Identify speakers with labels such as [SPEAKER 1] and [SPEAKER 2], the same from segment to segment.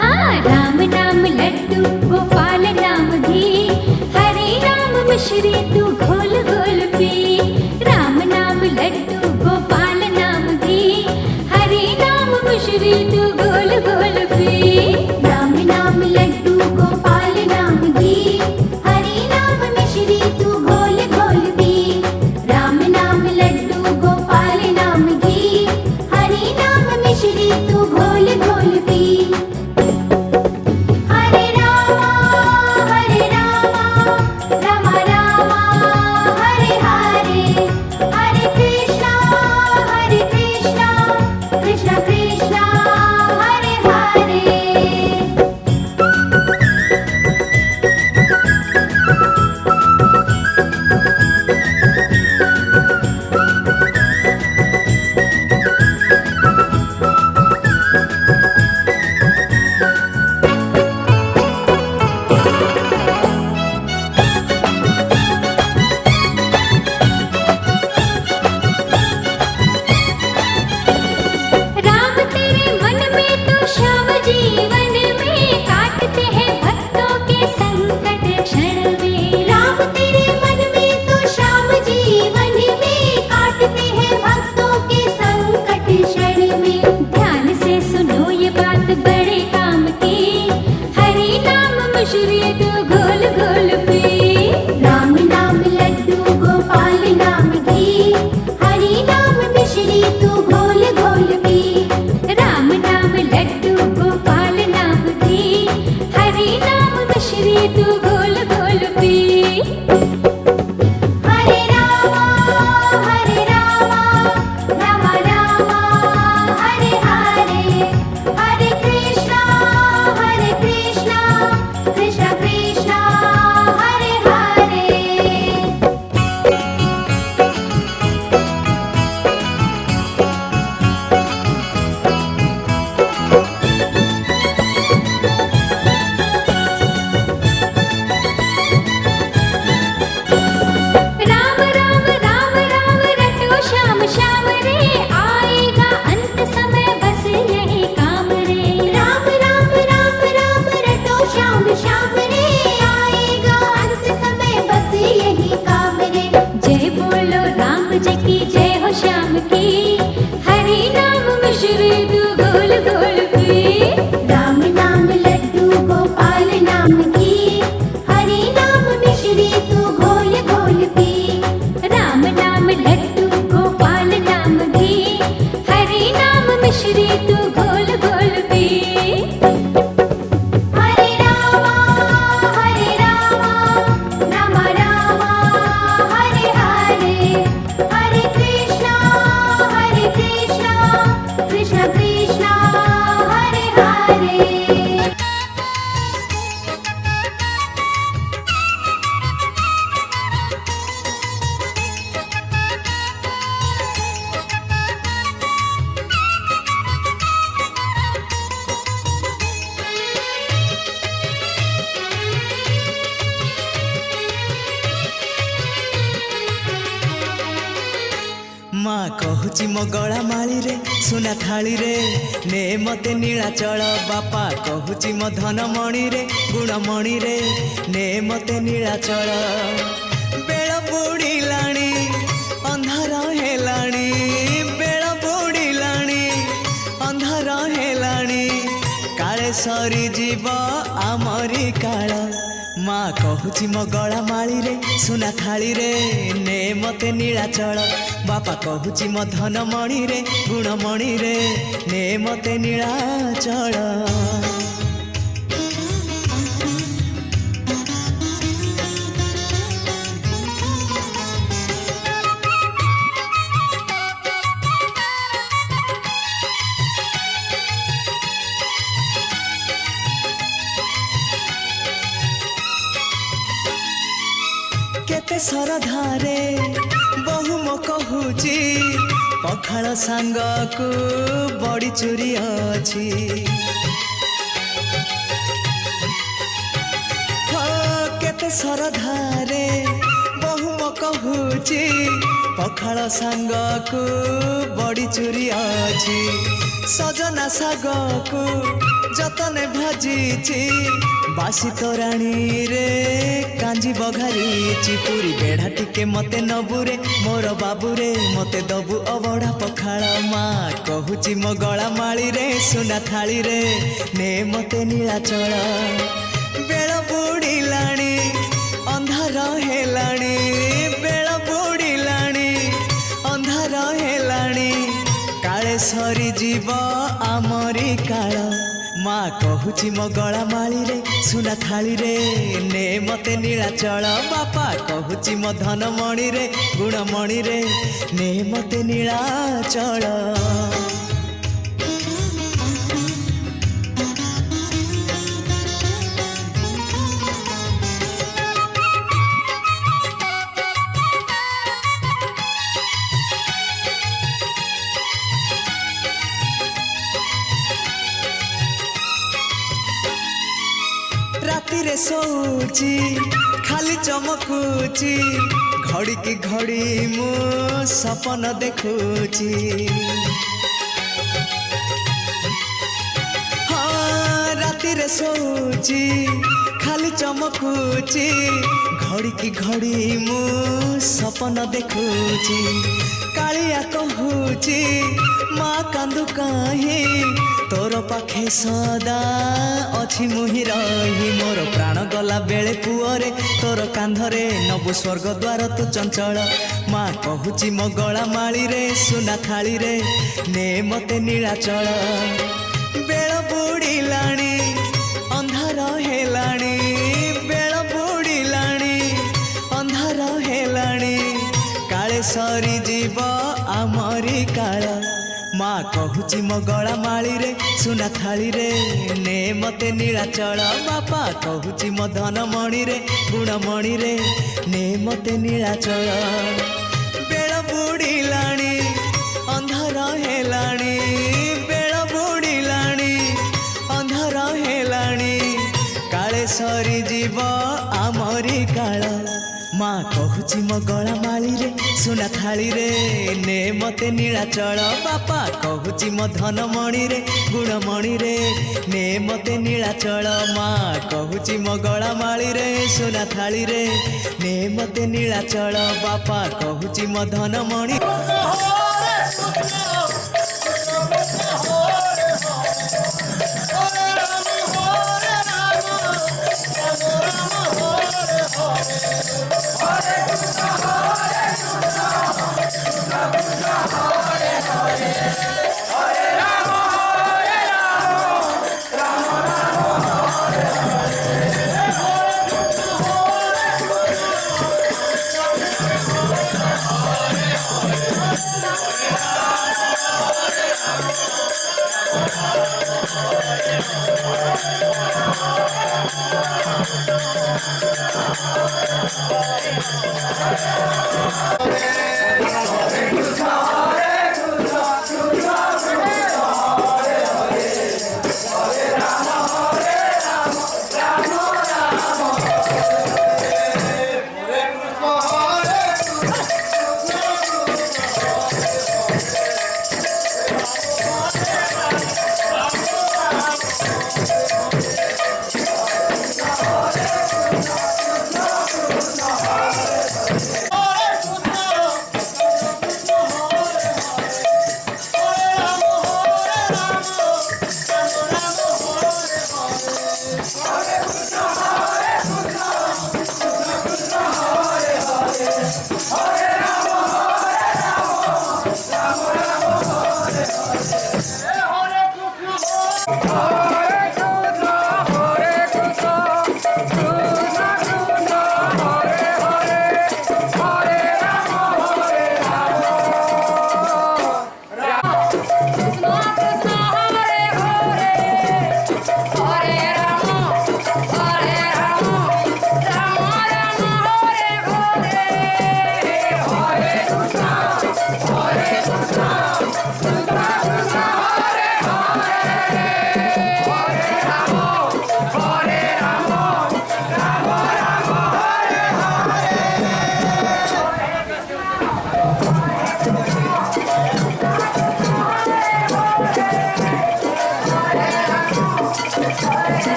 [SPEAKER 1] हाँ, राम नाम लड्डू गोपाल नाम घी, हरे राम मिश्री तू घोल घोल पी। राम नाम लड्डू गोपाल नाम घी, हरे राम मिश्री तू घोल घोल पी। राम नाम लड्डू गोपाल नाम घी, हरे नाम मिश्री तू घोल घोल पी। राम नाम लड्डू गोपाल नाम घी, हरे नाम मिश्री तू घोल घोल पी। हरे रामा राम रामा हरे हरे, हरे कृष्णा कृष्ण कृष्ण हरे हरे। राम तेरे मन में तो श्याम जीवन में, काटते हैं भक्तों के संकट क्षण में। राम तेरे मन में तो श्याम जीवन में, काटते हैं भक्तों के संकट क्षण में। ध्यान से सुनो ये बात बड़े काम की, हरे नाम मिश्री तू घोल घोल पी। राम नाम लड्डू गोपाल नाम घी, हरे नाम मिश्री तू घोल घोल पी। राम नाम लड्डू गोपाल नाम घी, हरे नाम मिश्री तू घोल घोल पी। हरे रामा राम रामा हरे हरे, हरे कृष्णा कृष्ण कृष्ण हरे हरे। राम राम रटो श्याम श्याम रे, आएगा अंत समय बस यही काम रे। राम राम रटो श्याम श्याम रे, आएगा अंत समय बस यही काम रे। जय बोलो राम जी की, जय हो श्याम की, हरे नाम मिश्री तू घोल घोल पी। राम नाम लड्डू गोपाल नाम घी, हरे नाम मिश्री तू घोल घोल पी। राम नाम लड्डू गोपाल नाम घी, हरे नाम मिश्री तू घोल घोल पी। हरे रामा राम रामा हरे हरे, हरे कृष्णा कृष्ण कृष्ण हरे हरे।
[SPEAKER 2] माँ कहूची मो गला माली रे, सुना थाली रे ने मते नीलाचल। बापा कहूची मो धन मणि रे, गुणमणि रे ने मते नीलाचल। बेल बुड़िलाणी अंधार हेलाणी, बेल बुड़िलाणी अंधार हेलाणी, काले सरी जीव आमरी काल। माँ कहूची मो गला माली रे, सुना थाली रे ने मते नीलाचल। बापा कहूची मो धन मणि रे, गुणमणि रे ने मते नीलाचल। केते सरधारे बहु मो कहूची, पखाल सांग को बड़ी चोरी अछि। केते सरधारे କହୁମ କହୁଛି ପଖାଳ ସାଙ୍ଗକୁ ବଡ଼ି ଚୁରି ଅଛି ସଜନା ଶାଗକୁ ଯତନେ ଭାଜିଛି ବାସି ତୋରାଣୀରେ କାଞ୍ଜି ବଘାରିଛି ପୁରୀ ବେଢ଼ା ଟିକେ ମତେ ନବୁରେ ମୋର ବାବୁରେ ମତେ ଦବୁ ଅବଢ଼ା ପଖାଳ ମା କହୁଛି ମୋ ଗଳା ମାଳିରେ ସୁନା ଥାଳିରେ ନେ ମତେ ନୀଳାଚଳ ବେଳ ବୁଡ଼ିଲାଣି ଅନ୍ଧାର ହେଲାଣି ବେଳ ବୁଡ଼ିଲାଣି ଅନ୍ଧାର ହେଲାଣି କାଳେ ସରିଯିବ ଆମରି କାଳ ମା କହୁଛି ମୋ ଗଳା ମାଳିରେ ସୁନା ଥାଳିରେ ନେ ମତେ ନୀଳାଚଳ ବାପା କହୁଛି ମୋ ଧନମଣିରେ ଗୁଣମଣିରେ ନେ ମତେ ନୀଳାଚଳ ରାତିରେ ଶୋଉଛି ଖାଲି ଚମକୁଛି ଘଡ଼ିକି ଘଡ଼ି ମୁଁ ସପନ ଦେଖୁଛି ହଁ ରାତିରେ ଶୋଉଛି ଖାଲି ଚମକୁଛି ଘଡ଼ିକି ଘଡ଼ି ମୁଁ ସପନ ଦେଖୁଛି କାଳିଆ କହୁଛି ମା କାନ୍ଦୁ କାହିଁ ତୋର ପାଖେ ସଦା ଅଛି ମୁହିଁ ରହି ମୋର ପ୍ରାଣ ଗଲା ବେଳେ ପୁଅରେ ତୋର କାନ୍ଧରେ ନବୁ ସ୍ୱର୍ଗ ଦ୍ୱାର ତୁ ଚଞ୍ଚଳ ମା କହୁଛି ମୋ ଗଳା ମାଳିରେ ସୁନା ଥାଳିରେ ନେ ମତେ ନୀଳାଚଳ ବେଳ ବୁଡ଼ିଲାଣି ଅନ୍ଧାର ହେଲାଣି ବେଳ ବୁଡ଼ିଲାଣି ଅନ୍ଧାର ହେଲାଣି କାଳେ ସରିଯିବ ଆମରି କାଳ ମା କହୁଛି ମୋ ଗଳା ମାଳିରେ ସୁନା ଥାଳିରେ ନେ ମତେ ନୀଳାଚଳ ବାପା କହୁଛି ମୋ ଧନମଣିରେ ଗୁଣମଣିରେ ନେ ମତେ ନୀଳାଚଳ ବେଳ ବୁଡ଼ିଲାଣି ଅନ୍ଧାର ହେଲାଣି ବେଳ ବୁଡ଼ିଲାଣି ଅନ୍ଧାର ହେଲାଣି କାଳେ ସରିଯିବ ଆମରି କାଳ ମା କହୁଛି ମୋ ଗଳା ମାଳିରେ ସୁନା ଥାଳିରେ ନେ ମତେ ନୀଳାଚଳ ବାପା କହୁଛି ମୋ ଧନମଣିରେ ଗୁଣମଣିରେ ନେ ମତେ ନୀଳାଚଳ ମା କହୁଛି ମୋ ଗଳା ମାଳିରେ ସୁନା ଥାଳିରେ ନେ ମତେ ନୀଳାଚଳ ବାପା କହୁଛି ମୋ ଧନମଣି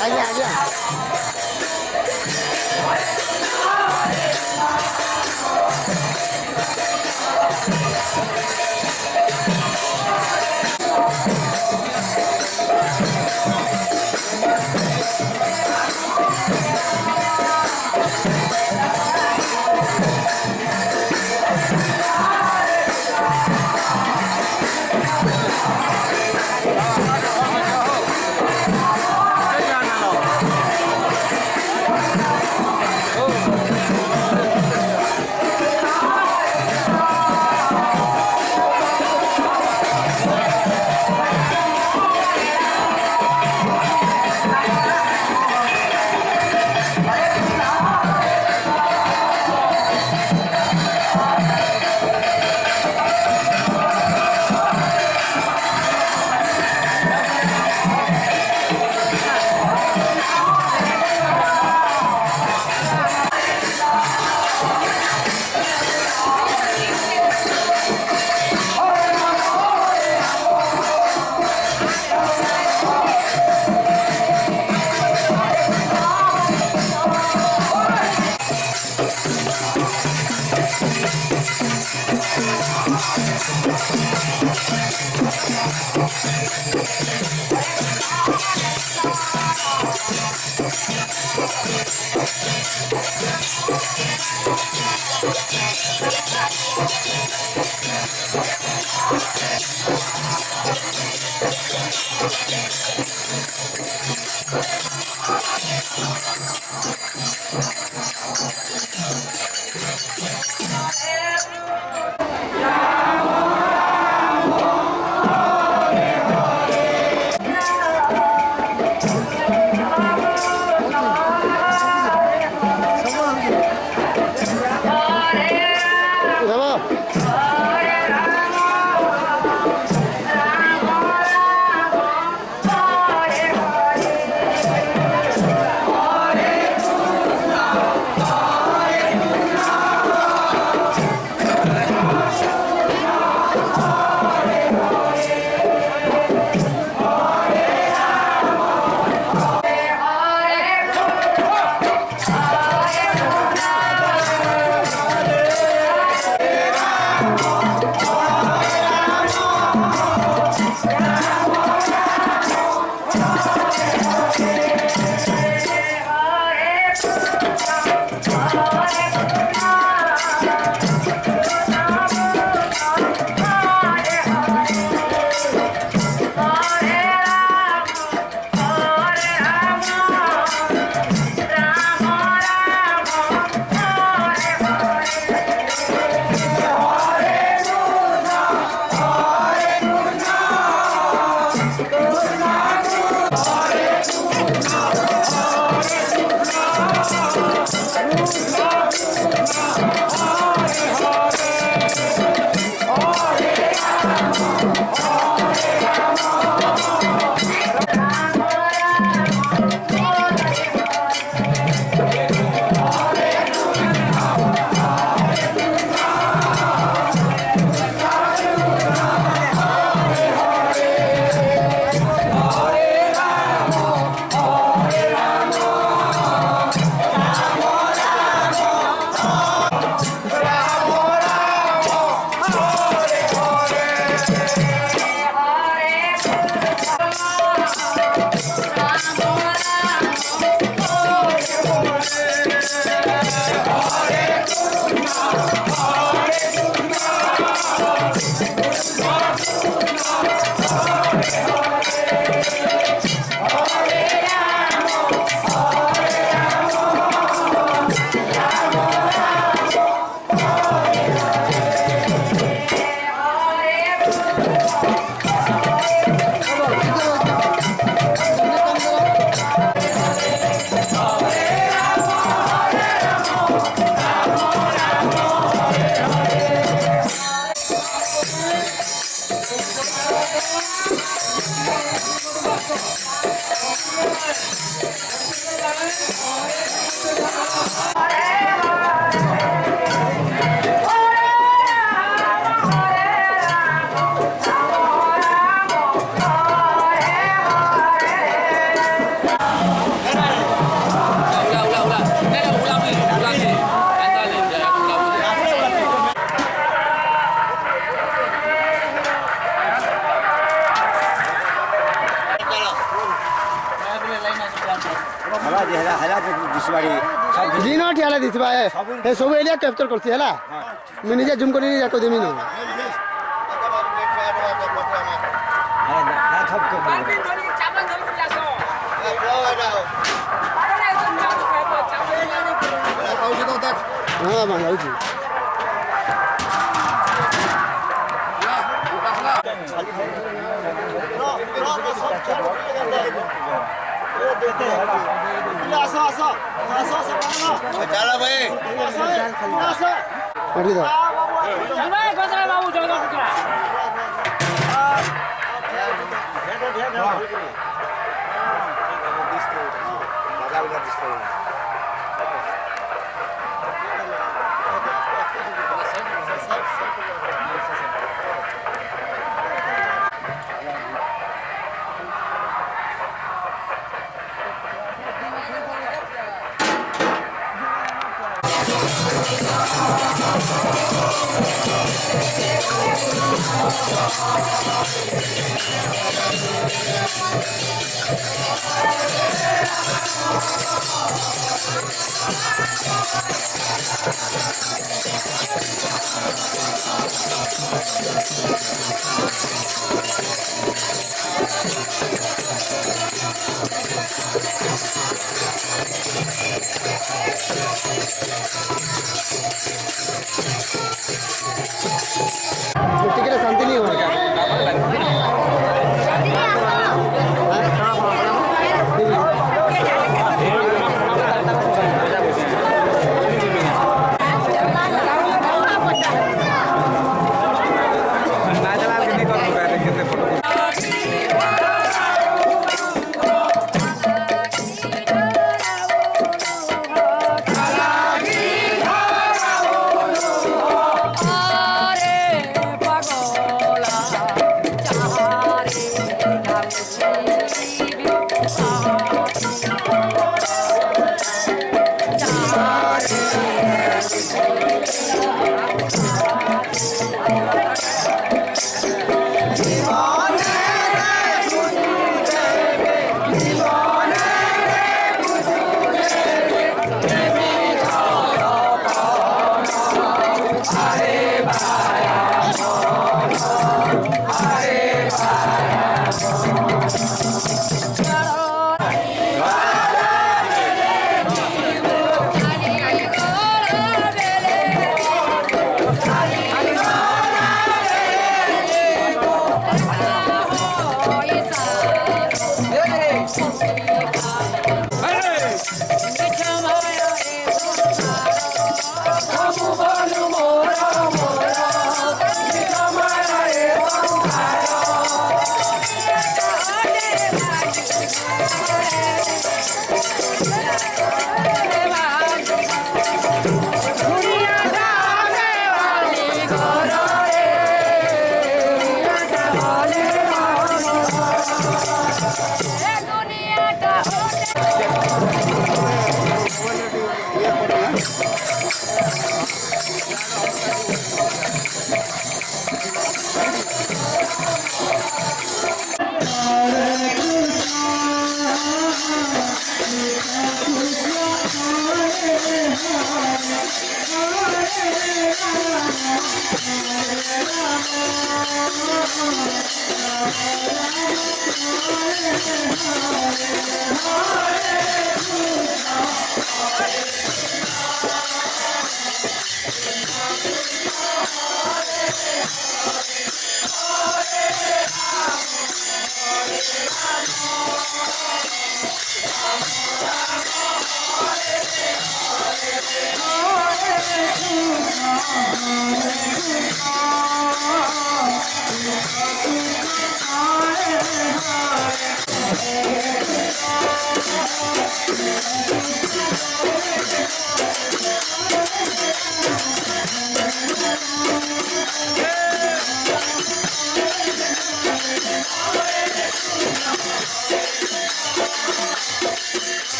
[SPEAKER 3] Aja aja. जिन ठियाला दिसबा ए सब एरिया कैप्चर करसी हला मैं निजे जूम करी जाको देमी न हाँ मंगाऊची पढ़ी दो टिकट शांति नहीं हुआ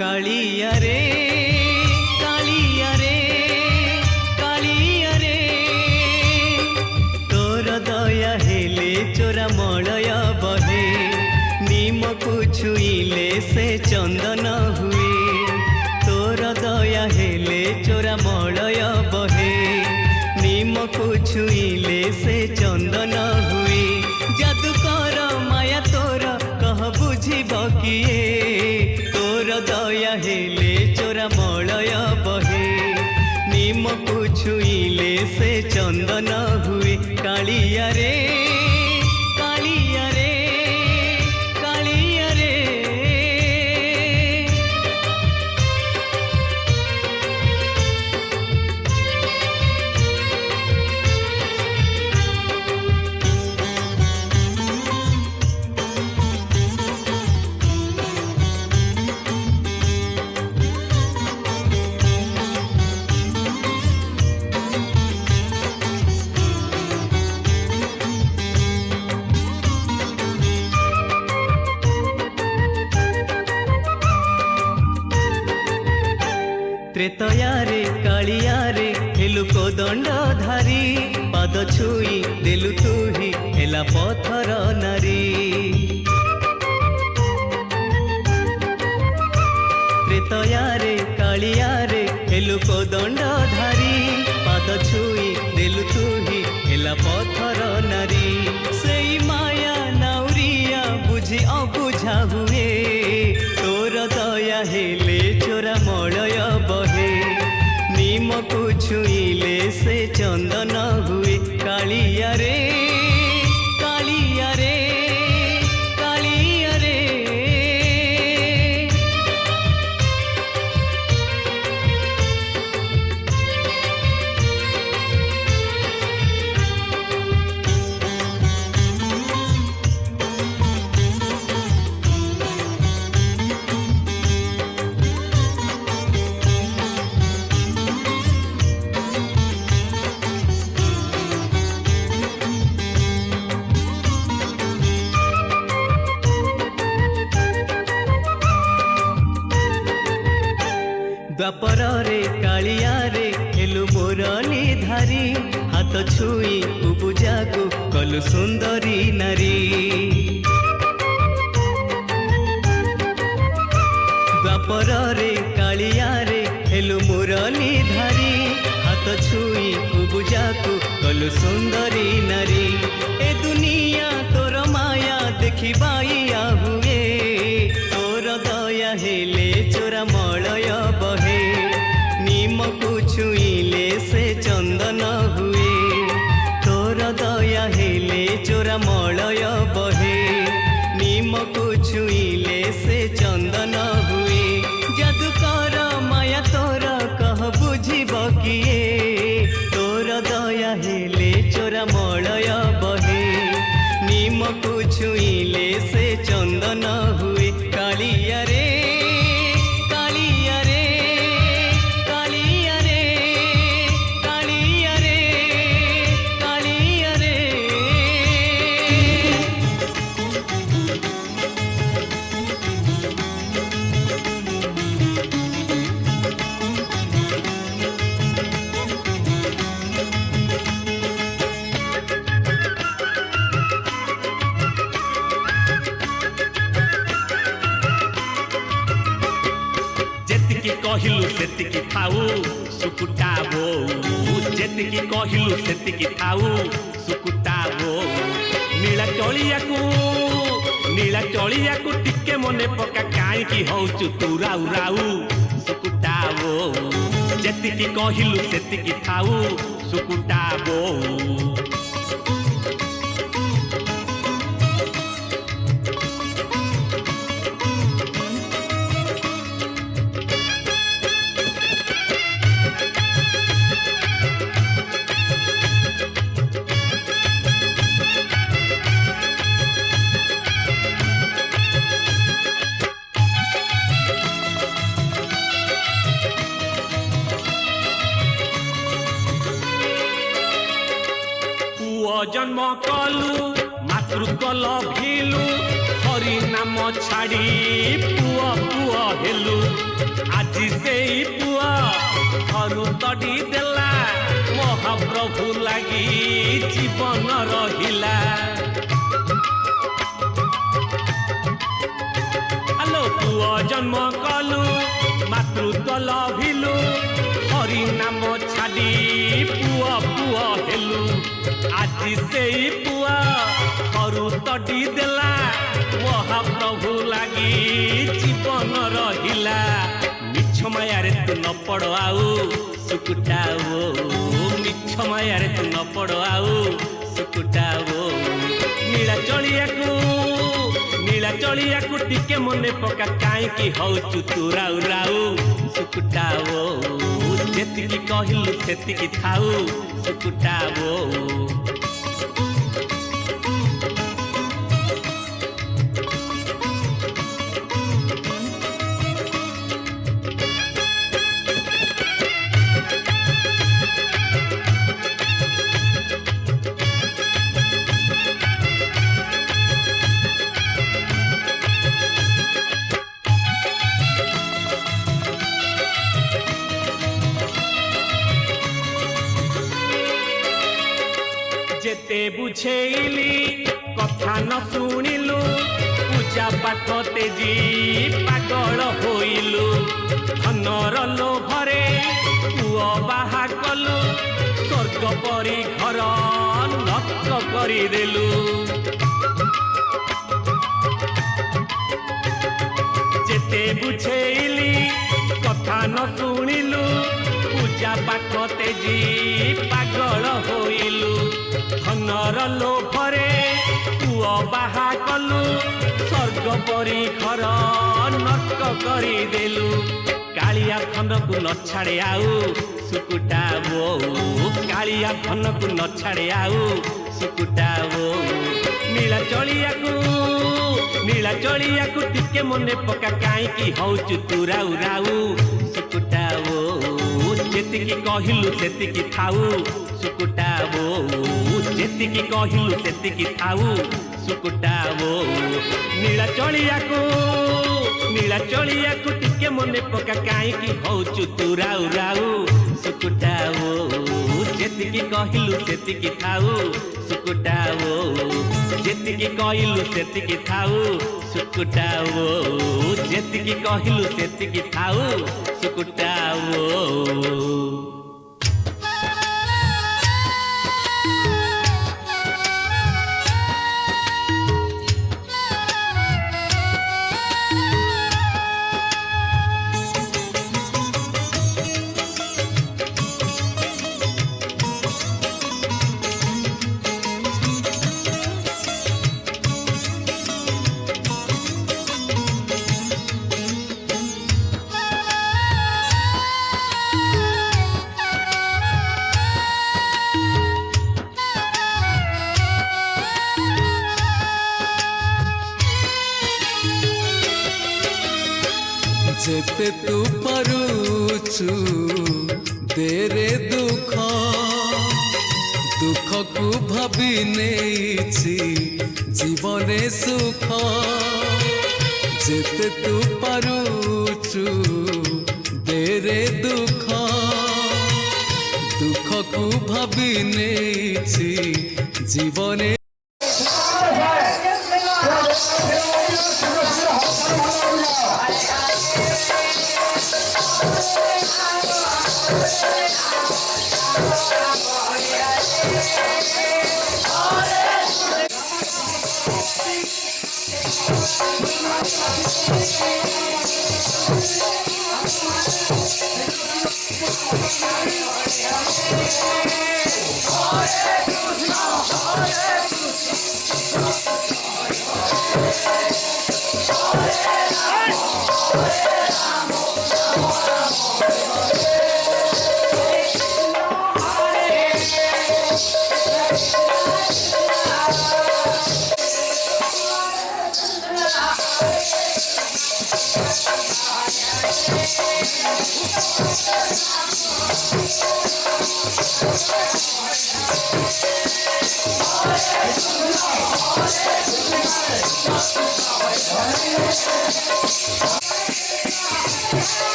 [SPEAKER 2] कालिया रे कालिया रे तोर दया हेले चोरा मलय बहे निमकु छुईले से चंदन हुए तोर दया हेले चोरा मलय बहे निमकु छुईले से चंदन हुए जादूकर माया तोर कह बुझिब किए तोर दया हेले चोरा मलय बहे निमकु छुईले से चंदन हुए कालिया रे कालिया रे कालिया रे त्रेतया रे कालिया रे हेलु को दंड धारी पाद छुई देलु तू ही हेला पथर नारी त्रेतया रे कालिया रे हेलु को दंड धारी पाद छुई देलु तू ही हेला पथर नारी सेई माया नाउरिया बुझी अबुझा हुए तोर दया हेले चोरा मलय बहे निमकु छुईले से चंदन हुए कालिया रे कालिया रे कालिया रे द्वापर रे कालिया रे हेलु मोरली धारी हाथ छुई उबुजाकु कलु सुंदरी नारी परे कालिया रे हेलु मुरली धारी हाथ छुई बुझा को कलु सुंदरी नारी ए दुनिया तोर माया देखिबाइया हुए तोर दया हेले चोरा मलय बहे निम को छुईले से चंदन हुए तोर दया हेले चोरा मलय बहे निम को छुईले से चंदन हुए जादूकर माया तोर कह बुझिब किए तोर दया हेले चोरा मलय बहे निम को छुईले से चंदन हुए कालिया रे कालिया रे कालिया रे कालिया रे कालिया रे
[SPEAKER 4] जेतिकी कहिलु सेतिकी थाऊ सुकुटा वो जेतिकी कहिलु सेतिकी थाऊ सुकुटा वो नीला चलिया को टिके मने पका काई की होचु तू राउ राउ सुकुटा वो जेतिकी कहिलु सेतिकी थाऊ सुकुटा वो जन्म कलु मातृत्व लभिलु हरि नाम छाड़ी पुआ पुआ हेलु आज से पुआ घरु तड़ी देला महाप्रभु लगी जीवन रहिला हेलो पुआ जन्म कलु मातृत्व लभिलु हरि नाम छाड़ी पुआ पुआ हेलु आज से पुआ घरु तड़ी देला महाप्रभु लगी जीवन रहिला मिछ मायारे तू न पड़ आउ सुकुटा वो मिछ मायारे तू न पड़ आउ सुकुटा वो नीला चलिया को टिके मने पका काई की होचु तू राउ राउ सुकुटा वो जेतिकी कहिलु सेतिकी थाऊ सुकुटा वो जेते बुझेइली कथा न शुणिलु पूजा पाठ तेजी पागल होइलु धनर लोभरे पुआ बाहा कलु स्वर्ग परी घर नष्ट करिदेलु जेते बुझेइली कथा न शुणिलु पूजा पाठ तेजी पागल होइलु धनर लोभरे पुआ बाहा कलु स्वर्ग परी घर नष्ट करिदेलु कालिया धन को न छाड़े आउ सुकुटा वो कालिया धन को न छाड़े आउ सुकुटा वो नीला चलिया को टिके मने पका काई की होचु तू राउ राउ सुकुटा वो जेतिकी कहिलु सेतिकी थाऊ सुकुटा वो जेतिकी कहिलु सेतिकी थाऊ सुकुटाओ नीला चलियाकू टिके मने पका काई की होचु तू राउ राउ सुकुटाओ जेतिकी कहिलु सेतिकी थाउ सुकुटाओ जेतिकी कहिलु सेतिकी थाउ सुकुटाओ जेतिकी कहिलु सेतिकी थाउ सुकुटाओ
[SPEAKER 5] जेते तू परुचु देरे दुख दुख को भाभी नेछि जीवने सुख जेते तू परुचु देरे दुख दुख को भाभी नेछि जीवने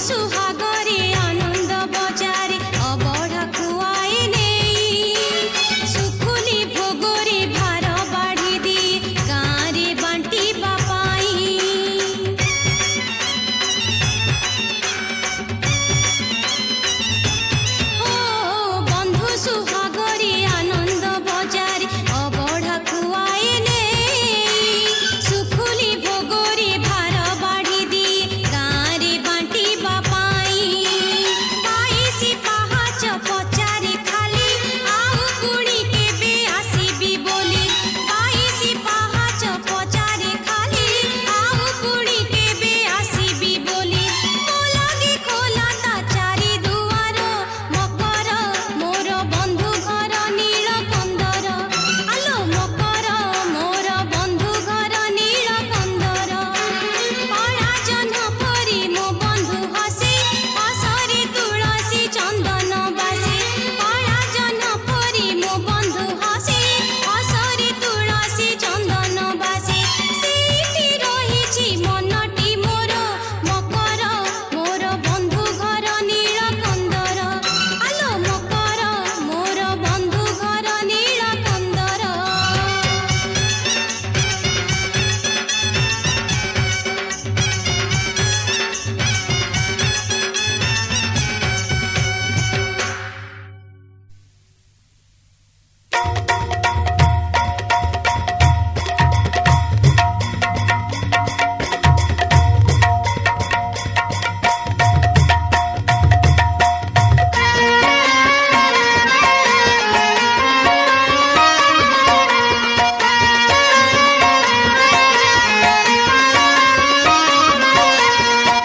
[SPEAKER 1] सुहागरे आनंद बजारे अबढ़ा खुआए नेई सुखुली भोगरे भार बाढ़ी दिए गाँरे बांटी बापाई ओ बंधु सुहागरे आनंद बजारे अबढ़ा खुआए नेई सुखुली भोगरे भार बाढ़ी दिए गाँरे बांटी बापाई बाईसी पाहाच पचारे खाली आउ पुणी केबे आसीबी बोली बाईसी पाहाच पचारे खाली आउ पुणी केबे आसीबी बोली मो लागे खोला ता चारि दुआर मकर मोर बंधु घर नील कंदर आलो मकर मोर बंधु घर नील कंदर पड़ा जह्न परी मो बंधु हसे हसरे तुलसी चंदन बासे पड़ा जह्न परी मो बंधु हसे हसरे तुलसी चंदन बासे सेठी रहिछि मनटी मोर मकर मोर बंधु घर नील कंदर आलो मकर मोर बंधु घर नील कंदर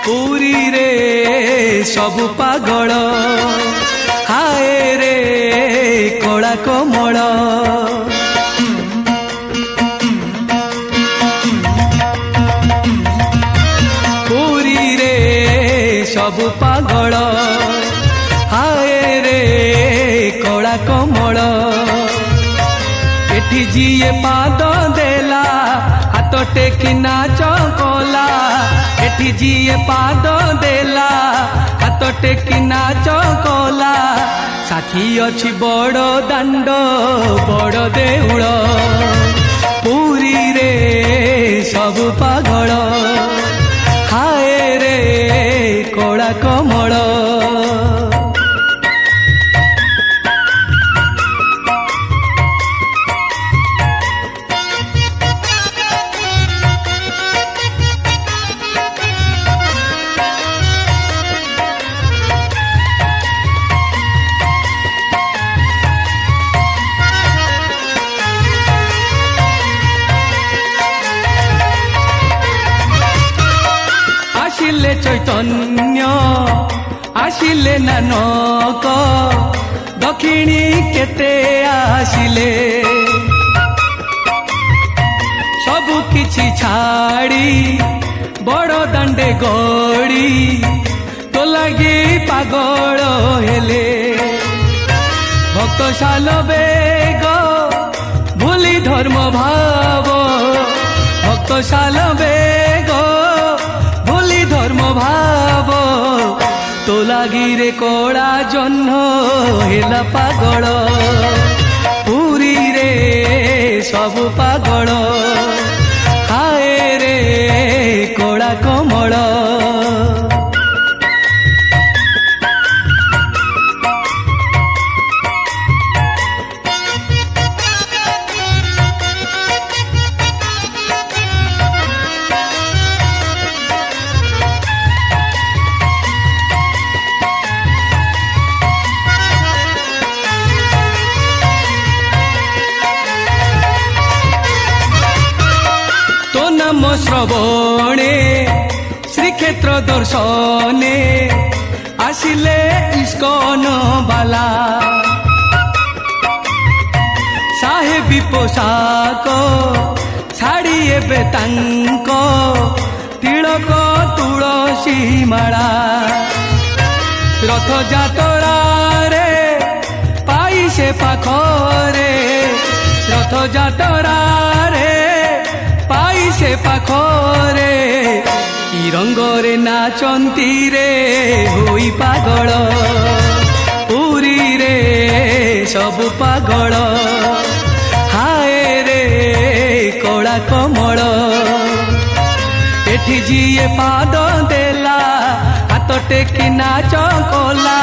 [SPEAKER 5] पुरी रे सबु पागल हाय रे कला कमल पुरी रे सबु पागल हाय रे कला कमल एठी जिए पाद देला हाथ टेकी नाच कला एठी जिए पाद देला हाथ टेकी नाच कला साथी अछि बड़ दांड बड़ देउळ पुरी रे सबु पागल हाय रे कला कमल आशिले चैतन्य आशिले नानक दक्षिणी केते आशिले सबु किछि छाड़ी बड़ दांडे गड़ी तो लगी पागल हेले भक्त शाल बेग भूली धर्म भाव भक्त शाल बेग भूली धर्म भाव तो लागी रे कड़ा जह्न हेला पागल पुरी रे सबु पागल हाय रे कड़ा कमल नाम श्रवणे श्रीक्षेत्र दर्शने आसिले इस्कन बाला साहेबी पोशाक छाड़ी एबे तांक तिलक तुलसी माला रथ जातरा रे पाई से पाखरे रथ जातरा रे पाई से पाखरे କି ରଙ୍ଗରେ ନାଚନ୍ତି ରେ ହୋଇ ପାଗଳ ପୁରୀରେ ସବୁ ପାଗଳ ହାୟ ରେ କଳା କମଳ ଏଠି ଯିଏ ପାଦ ଦେଲା ହାତ ଟେକି ନାଚ କଲା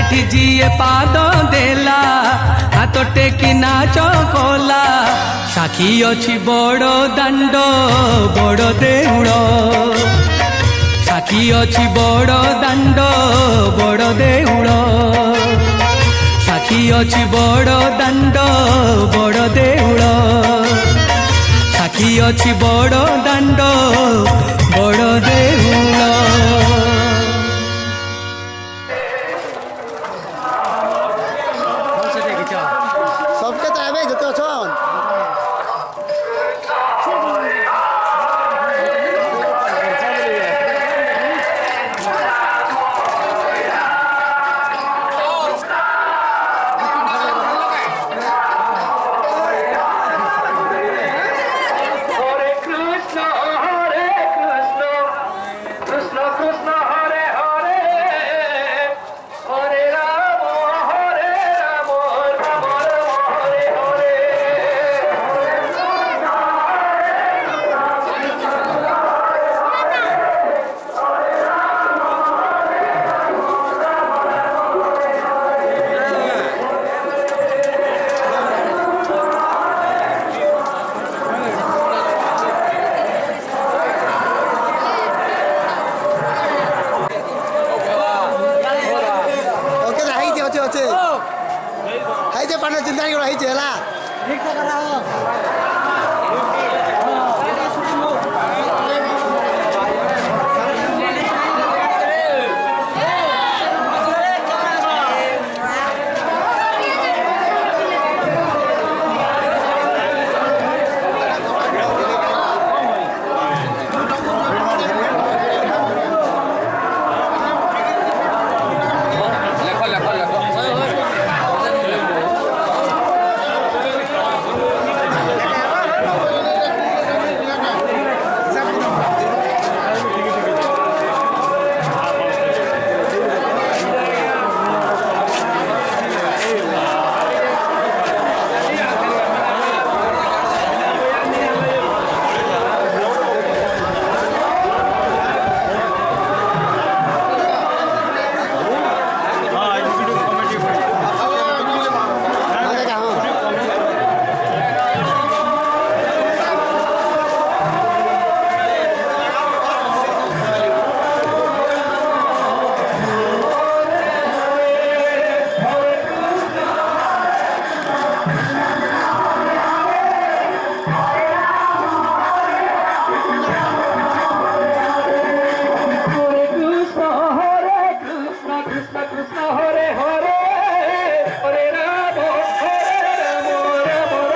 [SPEAKER 5] ଏଠି ଯିଏ ପାଦ ଦେଲା ହାତ ଟେକି ନାଚ କଲା ସାକ୍ଷୀ ଅଛି ବଡ଼ ଦାଣ୍ଡ ବଡ଼ ଦେଉଳ ସାକ୍ଷୀ ଅଛି ବଡ଼ ଦାଣ୍ଡ ବଡ଼ ଦେଉଳ ସାକ୍ଷୀ ଅଛି ବଡ଼ ଦାଣ୍ଡ ବଡ଼ ଦେଉଳ ସାକ୍ଷୀ ଅଛି ବଡ଼ ଦାଣ୍ଡ ବଡ଼ ଦେଉଳ
[SPEAKER 3] सबके तो एबे जते छन ओके हाई जे होचे हाई जे पाना चिंता नहीं करो हाई जे हला ठीक से करा